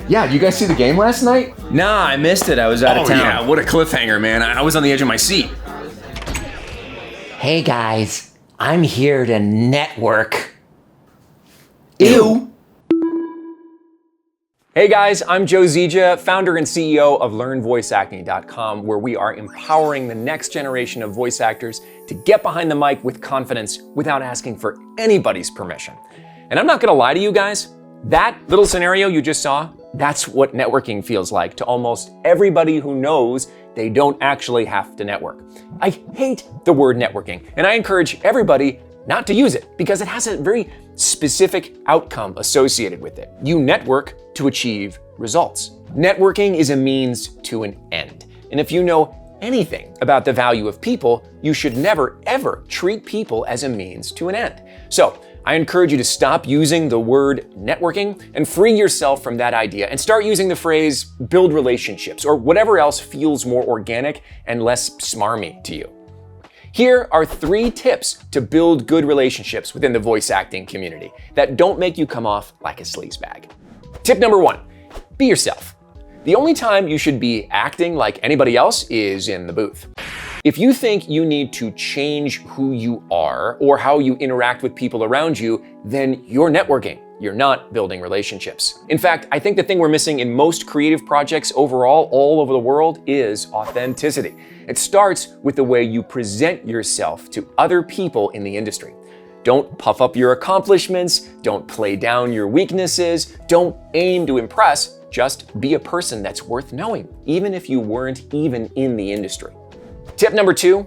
Yeah, did you guys see the game last night? Nah, I missed it. I was out of town. Yeah, what a cliffhanger, man. I was on the edge of my seat. Hey guys, I'm here to network. Ew. Hey guys, I'm Joe Zieja, founder and CEO of LearnVoiceActing.com, where we are empowering the next generation of voice actors to get behind the mic with confidence without asking for anybody's permission. And I'm not gonna lie to you guys, that little scenario you just saw, that's what networking feels like to almost everybody who knows they don't actually have to network. I hate the word networking, and I encourage everybody not to use it because it has a very specific outcome associated with it. You network to achieve results. Networking is a means to an end. And if you know anything about the value of people, you should never, ever treat people as a means to an end. So I encourage you to stop using the word networking and free yourself from that idea and start using the phrase build relationships or whatever else feels more organic and less smarmy to you. Here are 3 tips to build good relationships within the voice acting community that don't make you come off like a sleazebag. Tip number 1, be yourself. The only time you should be acting like anybody else is in the booth. If you think you need to change who you are or how you interact with people around you, then you're networking. You're not building relationships. In fact, I think the thing we're missing in most creative projects overall, all over the world, is authenticity. It starts with the way you present yourself to other people in the industry. Don't puff up your accomplishments, don't play down your weaknesses, don't aim to impress, just be a person that's worth knowing, even if you weren't even in the industry. Tip number 2,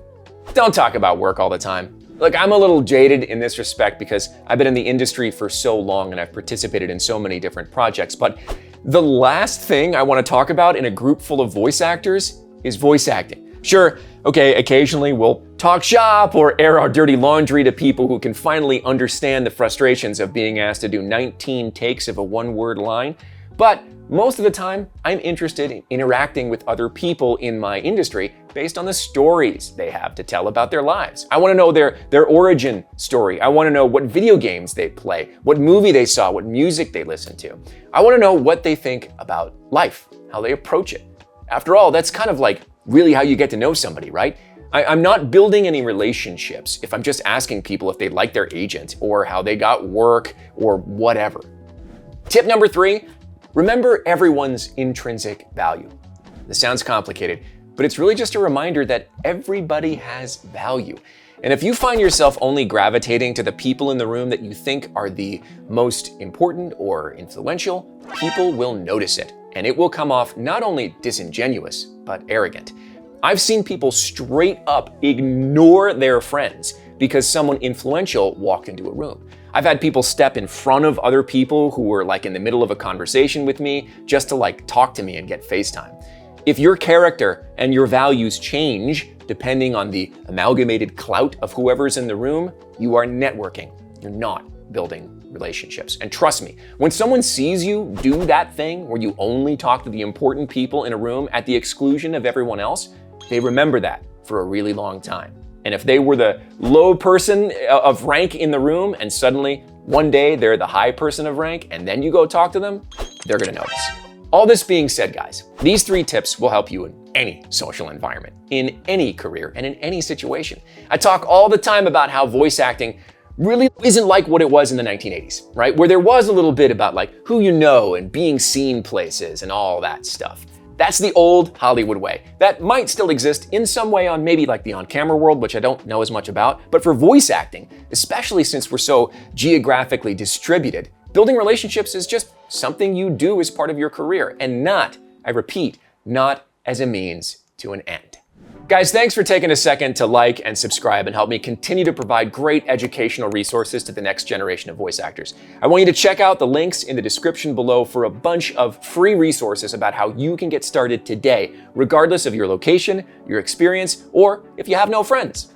don't talk about work all the time. Look, I'm a little jaded in this respect because I've been in the industry for so long and I've participated in so many different projects, but the last thing I want to talk about in a group full of voice actors is voice acting. Sure, okay, occasionally we'll talk shop or air our dirty laundry to people who can finally understand the frustrations of being asked to do 19 takes of a one-word line, but most of the time, I'm interested in interacting with other people in my industry based on the stories they have to tell about their lives. I want to know their origin story. I want to know what video games they play, what movie they saw, what music they listen to. I want to know what they think about life, how they approach it. After all, that's kind of like really how you get to know somebody, right? I'm not building any relationships if I'm just asking people if they like their agent or how they got work or whatever. Tip number 3, remember everyone's intrinsic value. This sounds complicated, but it's really just a reminder that everybody has value. And if you find yourself only gravitating to the people in the room that you think are the most important or influential, people will notice it, and it will come off not only disingenuous, but arrogant. I've seen people straight up ignore their friends because someone influential walked into a room. I've had people step in front of other people who were like in the middle of a conversation with me just to like talk to me and get FaceTime. If your character and your values change depending on the amalgamated clout of whoever's in the room, you are networking. You're not building relationships. And trust me, when someone sees you do that thing where you only talk to the important people in a room at the exclusion of everyone else, they remember that for a really long time. And if they were the low person of rank in the room and suddenly one day they're the high person of rank and then you go talk to them, they're gonna notice. All this being said, guys, these 3 tips will help you in any social environment, in any career, and in any situation. I talk all the time about how voice acting really isn't like what it was in the 1980s, right? Where there was a little bit about like who you know and being seen places and all that stuff. That's the old Hollywood way. That might still exist in some way on maybe like the on-camera world, which I don't know as much about. But for voice acting, especially since we're so geographically distributed, building relationships is just something you do as part of your career and not, I repeat, not as a means to an end. Guys, thanks for taking a second to like and subscribe and help me continue to provide great educational resources to the next generation of voice actors. I want you to check out the links in the description below for a bunch of free resources about how you can get started today, regardless of your location, your experience, or if you have no friends.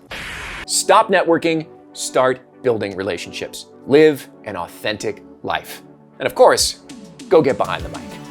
Stop networking, start building relationships. Live an authentic life. And of course, go get behind the mic.